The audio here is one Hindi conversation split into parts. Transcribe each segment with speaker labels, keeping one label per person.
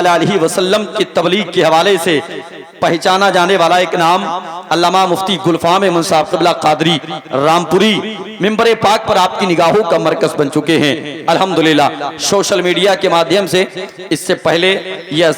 Speaker 1: अलैहि वसल्लम की तबलीग के हवाले से पहचाना जाने वाला एक नाम अल्लामा मुफ्ती गुलफाम अहमद साहब क़िबला क़ादरी रामपुरी मिंबर पाक पर आपकी निगाहों का मरकज़ बन चुके हैं। अल्हम्दुलिल्लाह सोशल मीडिया के माध्यम से इससे पहले ये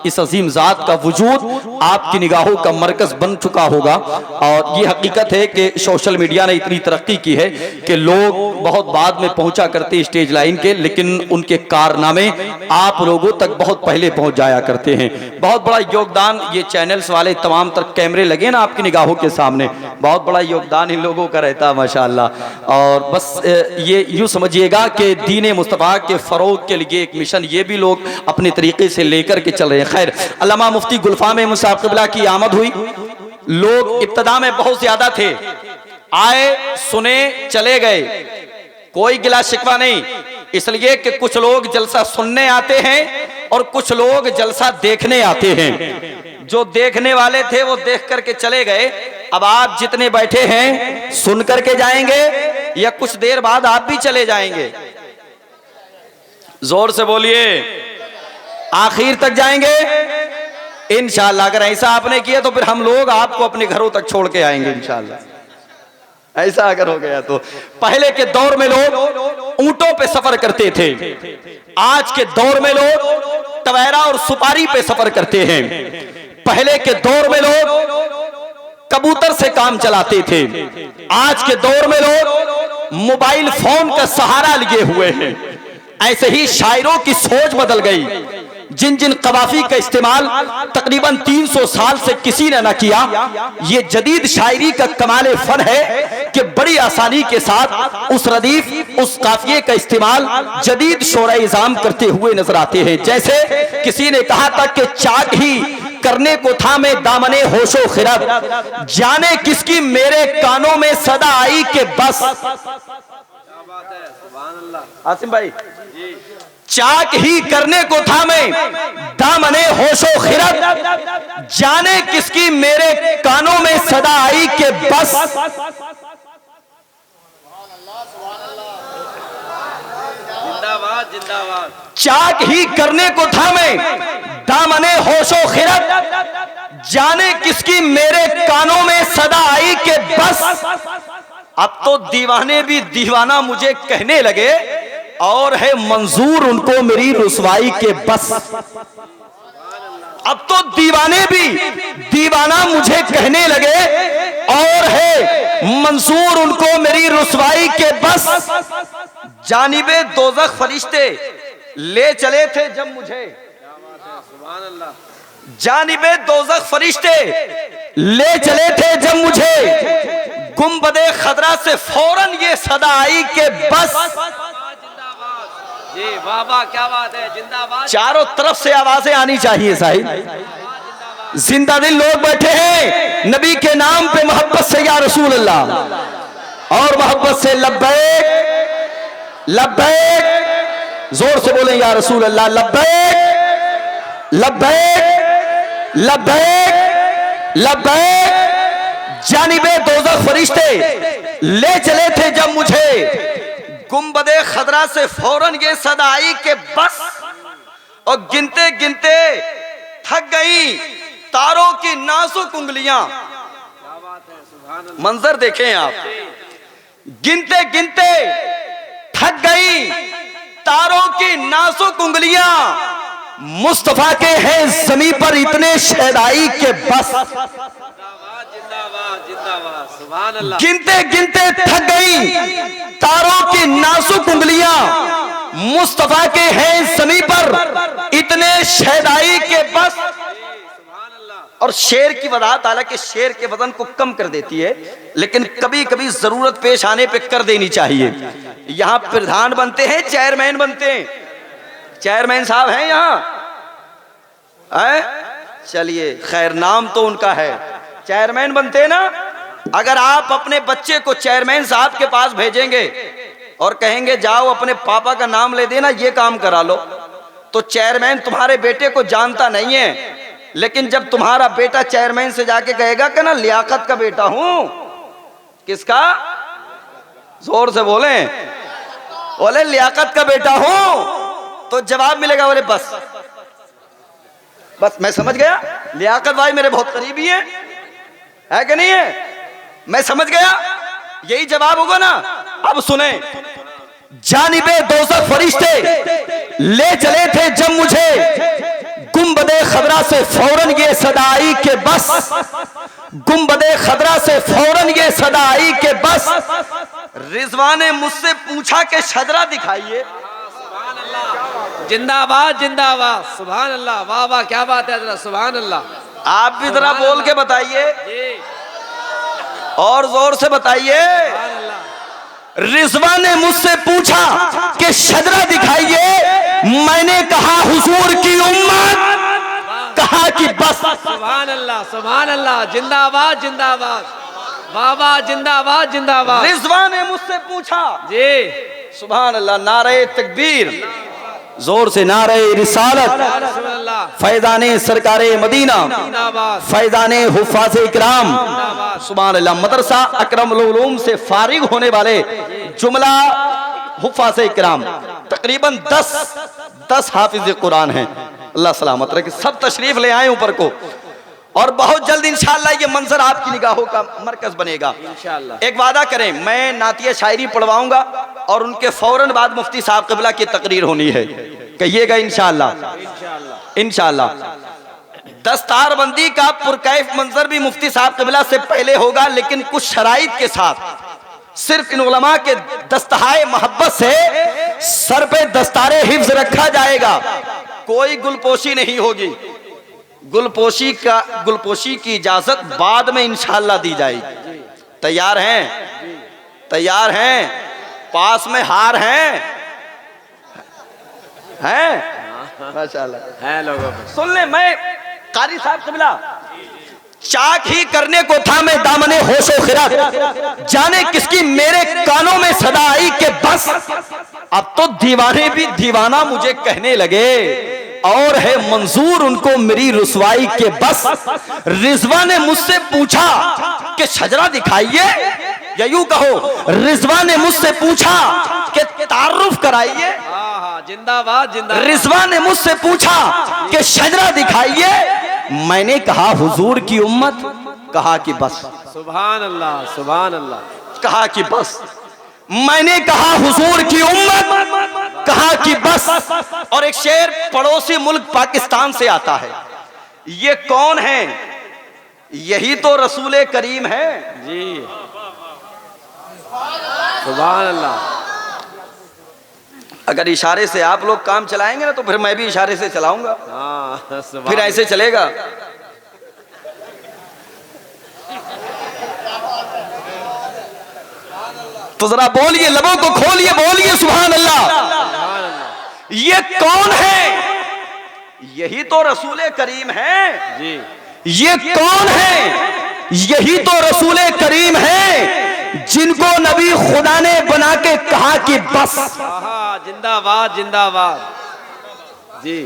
Speaker 1: इस अजीम ज़ात का वजूद आपकी निगाहों का मरकज़ बन चुका होगा। और ये हकीकत है कि सोशल मीडिया ने इतनी तरक्की की है कि लोग बहुत बाद में पहुंचा करते स्टेज लाइन के, लेकिन उनके कारनामे आप लोगों तक बहुत पहले पहुंच जाया करते हैं। बहुत बड़ा योगदान ये चैनल्स वाले तमाम तर कैमरे लगे ना आपकी निगाहों के सामने, बहुत बड़ा योगदान इन लोगों का रहता है माशाअल्लाह। और बस ये यूँ समझिएगा कि दीन मुस्तफ़ा के फ़रोग के लिए एक मिशन ये भी लोग अपने तरीके से लेकर के चल रहे हैं। खैर, अल्लामा मुफ्ती गुलफाम अहमद साहब क़िबला की आमद हुई। लोग इब्तदा में बहुत ज्यादा थे, आए सुने चले गए, कोई गिला शिकवा नहीं, इसलिए कि कुछ लोग जलसा सुनने आते हैं और कुछ लोग जलसा देखने आते हैं। जो देखने वाले थे वो देख करके चले गए। अब आप जितने बैठे हैं सुन करके जाएंगे या कुछ देर बाद आप भी चले जाएंगे? जोर से बोलिए, आखिर तक जाएंगे इंशाअल्लाह। अगर ऐसा आपने किया तो फिर हम लोग आपको अपने घरों तक छोड़ के आएंगे इंशाअल्लाह। ऐसा अगर हो गया तो पहले के दौर में लोग ऊंटों पे सफर करते थे, आज के दौर में लोग टवेरा और सुपारी पे सफर करते हैं। पहले के दौर में लोग कबूतर से काम चलाते थे, आज के दौर में लोग मोबाइल फोन का सहारा लिए हुए हैं। ऐसे ही शायरों की सोच बदल गई। जिन जिन कवाफी का इस्तेमाल तकरीबन 300 साल से किसी ने ना किया, ये जदीद शायरी का कमाल फन है कि बड़ी आसानी के साथ उस रदीफ उस काफिये का इस्तेमाल जदीद शोरा-ए-इज़ाम करते हुए नजर आते हैं। जैसे किसी ने कहा था कि चाक ही करने को था मैं दामने होशो खिरद, जाने किसकी मेरे कानों में सदा आई के बस। आसिम भाई, चाक ही करने को था मैं दामने होशो खिरद, जाने किसकी मेरे कानों में सदा आई के बस। जिंदाबाद जिंदाबाद। चाक ही करने को था मैं दामने होशो खिरद, जाने किसकी मेरे कानों में सदा आई के बस। अब तो दीवाने भी दीवाना मुझे कहने लगे और है मंजूर उनको मेरी रुसवाई के बस। अब तो दीवाने भी दीवाना मुझे कहने लगे और है मंजूर उनको मेरी रुसवाई के बस। जानिबे दोज़ख फरिश्ते ले चले थे जब मुझे, जानिबे दोज़ख फरिश्ते ले चले थे जब मुझे, गुंबदे खदरा से फौरन ये सदा आई के बस। जी वाह वाह, क्या बात है, जिंदाबाद। चारों तरफ से आवाजें आनी चाहिए साहिब। जिंदा दिल लोग बैठे हैं नबी के नाम पे मोहब्बत से या रसूल अल्लाह, और मोहब्बत से लब्बैक लब्बैक, जोर से बोलें या रसूल अल्लाह, लब्बैक लब्बैक लब्बैक लब्बैक। जानिबे दोज़ख फरिश्ते ले चले थे जब मुझे, गुंबदे खदरा से फौरन ये सदा आई के बस। और गिनते गिनते थक गई तारों की नाजुक उंगलियां। मंजर देखें आप, गिनते गिनते थक गई तारों की नाजुक उंगलियां, मुस्तफा के हैं ज़मीं पर इतने शहदाई के बस। गिनते गिनते थक गई तारों की नाजुक उंगलियां, मुस्तफा के हैं ज़मीं पर इतने शहदाई के बस। और शेर की वज़ाहत, हालांकि शेर के वजन को कम कर देती है, लेकिन कभी कभी जरूरत पेश आने पे कर देनी चाहिए। यहाँ प्रधान बनते हैं, चेयरमैन बनते हैं, चेयरमैन साहब हैं यहाँ, चलिए खैर नाम तो उनका है, चेयरमैन बनते हैं ना। अगर आप अपने बच्चे को चेयरमैन साहब के पास भेजेंगे और कहेंगे जाओ अपने पापा का नाम ले देना, ये काम करा लो, तो चेयरमैन तुम्हारे बेटे को जानता नहीं है। लेकिन जब तुम्हारा बेटा चेयरमैन से जाके कहेगा कि ना लियाकत का बेटा हूं, किसका, जोर से बोले लियाकत का बेटा हूं, तो जवाब मिलेगा बोले बस बस मैं समझ गया, लियाकत भाई मेरे बहुत करीबी है कि नहीं है? मैं समझ गया, यही जवाब होगा ना। अब सुने, जानिबे दोज़ख फरिश्ते ले चले थे जब मुझे, गुंबदे खदरा से फौरन ये सदा आई के बस, गुंबदे खदरा से फौरन ये सदा आई के बस, रिजवान ने मुझसे पूछा कि शजरा दिखाइए।
Speaker 2: जिंदाबाद जिंदाबाद, सुभान अल्लाह, वाह वाह, क्या बात है जरा, सुभान अल्लाह।
Speaker 1: आप भी जरा बोल के बताइए, और जोर से बताइए। रिजवान ने मुझसे पूछा कि शजरा दिखाइए, मैंने कहा हुजूर की उम्मत, कहा कि बस।
Speaker 2: सुभान अल्लाह, सुभान अल्लाह, जिंदाबाद जिंदाबाद, वाह वाह, जिंदाबाद जिंदाबाद।
Speaker 1: रिजवान ने मुझसे पूछा
Speaker 2: जी,
Speaker 1: सुभान अल्लाह, नारे तकबीर, जोर से नारे रिसालत, फैजाने सरकारे मदीना, फैजाने हुफ़ाज़े इकराम, सुभान अल्लाह। मदरसा अकरमुल उलूम से फारिग होने वाले जुमला हुफ़ाज़े इकराम तकरीबन 10 हाफिज़ कुरान हैं। अल्लाह सलामत रखे, सब तशरीफ ले आए ऊपर को, और बहुत जल्द इंशाअल्लाह ये मंजर आपकी निगाहों का मरकज बनेगा इंशाअल्लाह। एक वादा करें, मैं नातिया शायरी पढ़वाऊंगा और उनके फौरन बाद मुफ्ती साहब क़िबला की तकरीर होनी है, कहिएगा इंशाअल्लाह। इंशाअल्लाह दस्तारबंदी का पुरकैफ मंजर भी मुफ्ती साहब क़िबला से पहले होगा, लेकिन कुछ शराइत के साथ। सिर्फ इन उलमा के दस्तहाए मोहब्बत से सर पे दस्तारे हिफ्ज रखा जाएगा, कोई गुलपोशी नहीं होगी। गुलपोशी की इजाजत बाद में इंशाअल्लाह दी जाएगी। तैयार हैं? तैयार हैं? पास में हार हैं? माशाअल्लाह है लोगों को। सुन ले, मैं कारी साहब क़िबला, चाक ही करने को था मैं दामने होशो खिरत, जाने किसकी मेरे कानों में सदा आई के बस, अब तो दीवाने भी दीवाना मुझे कहने लगे, और है मंजूर उनको मेरी रुसवाई के बस। रिजवान ने मुझसे पूछा कि शजरा दिखाइए, या यूं कहो रिजवान ने मुझसे पूछा कि तारुफ कराइए।
Speaker 2: जिंदाबाद जिंदाबाद।
Speaker 1: रिजवान ने मुझसे पूछा कि शजरा दिखाइए, मैंने कहा हुजूर की उम्मत, कहा कि बस।
Speaker 2: सुभान अल्लाह, सुभान अल्लाह,
Speaker 1: कहा कि बस। मैंने कहा हुजूर की उम्मत, कहा कि बस। और एक शेर पड़ोसी मुल्क पाकिस्तान से आता है, ये कौन है? यही तो रसूल करीम है
Speaker 2: जी, सुभान अल्लाह।
Speaker 1: अगर इशारे से आप लोग काम चलाएंगे ना, तो फिर मैं भी इशारे से चलाऊंगा, फिर ऐसे चलेगा। तो जरा बोलिए, लबों को खोलिए, बोलिए सुभान अल्लाह। ये कौन है? यही तो रसूल करीम है जी। ये कौन है? यही तो रसूल करीम है, जिनको नबी खुदा ने बना के कहा कि बस।
Speaker 2: जिंदाबाद जिंदाबाद जी।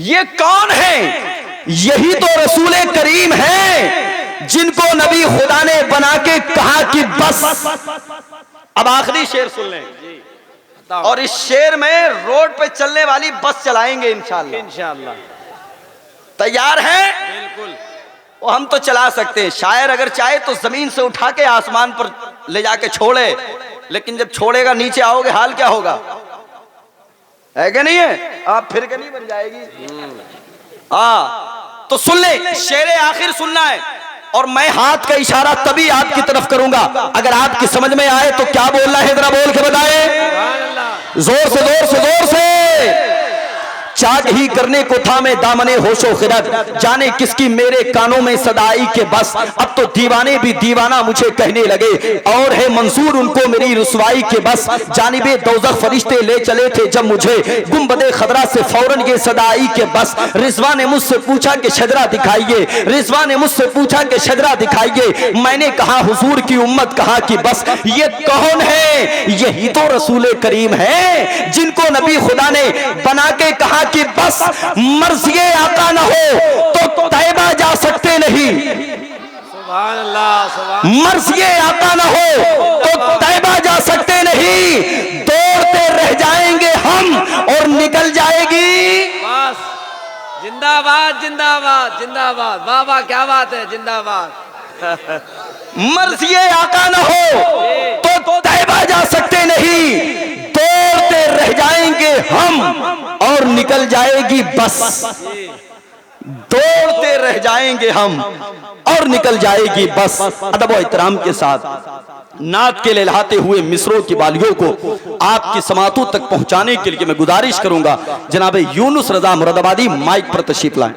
Speaker 1: ये कौन है? यही तो रसूल करीम है, जिनको नबी खुदा ने बना के कहा कि बस। अब आखिरी शेर सुन लें, और इस शेर में रोड पे चलने वाली बस चलाएंगे इंशाअल्लाह।
Speaker 2: इंशाअल्लाह
Speaker 1: तैयार हैं?
Speaker 2: बिल्कुल।
Speaker 1: वो हम तो चला सकते हैं, शायर अगर चाहे तो जमीन से उठा के आसमान पर ले जाके छोड़े, लेकिन जब छोड़ेगा नीचे आओगे हाल क्या होगा, है कि नहीं है? आप फिर के नहीं बन जाएगी। तो सुन ले, शेर आखिर सुनना है, और मैं हाथ का इशारा तभी आपकी तरफ करूंगा, अगर आपकी समझ में आए तो क्या बोलना है जरा बोल के बताए, जोर से जोर से जोर से। चाक ही करने को था मैं दामने होशो खिरत, जाने किसकी मेरे कानों में सदाई के बस, अब तो दीवाने भी दीवाना मुझे कहने लगे, और है मंसूर उनको मेरी रुसवाई के बस। जानिबे दोज़ख फरिश्ते ले चले थे जब मुझे, गुंबदे खदरा से फौरन ये सदाई के बस। रिजवान ने मुझसे पूछा कि शजरा दिखाइए, रिजवान ने मुझसे पूछा कि शजरा दिखाइए, मैंने कहा हुजूर की उम्मत, कहा कि बस। ये कौन है? यही तो रसूल करीम है, जिनको नबी खुदा ने बना के कहा कि बस। मर्ज़िए आका न हो तो तैबा जा सकते नहीं,
Speaker 2: सुभान अल्लाह, सुभान।
Speaker 1: मर्ज़िए आका न हो तो तैबा जा सकते नहीं, दौड़ते रह जाएंगे हम और निकल जाएगी
Speaker 2: बस। जिंदाबाद जिंदाबाद जिंदाबाद। वाह वाह क्या बात है, जिंदाबाद।
Speaker 1: मर्ज़िए आका न हो तो तैबा जा सकते नहीं, दौड़ते रह जाएंगे हम और निकल जाएगी बस। दौड़ते रह जाएंगे हम और निकल जाएगी बस। अदब और इहतराम के साथ नात के लहलाते हुए मिसरों की बालियों को आपकी समातों तक पहुंचाने के लिए मैं गुजारिश करूंगा, जनाब यूनुस रजा मुरादाबादी माइक पर तशरीफ लाएं।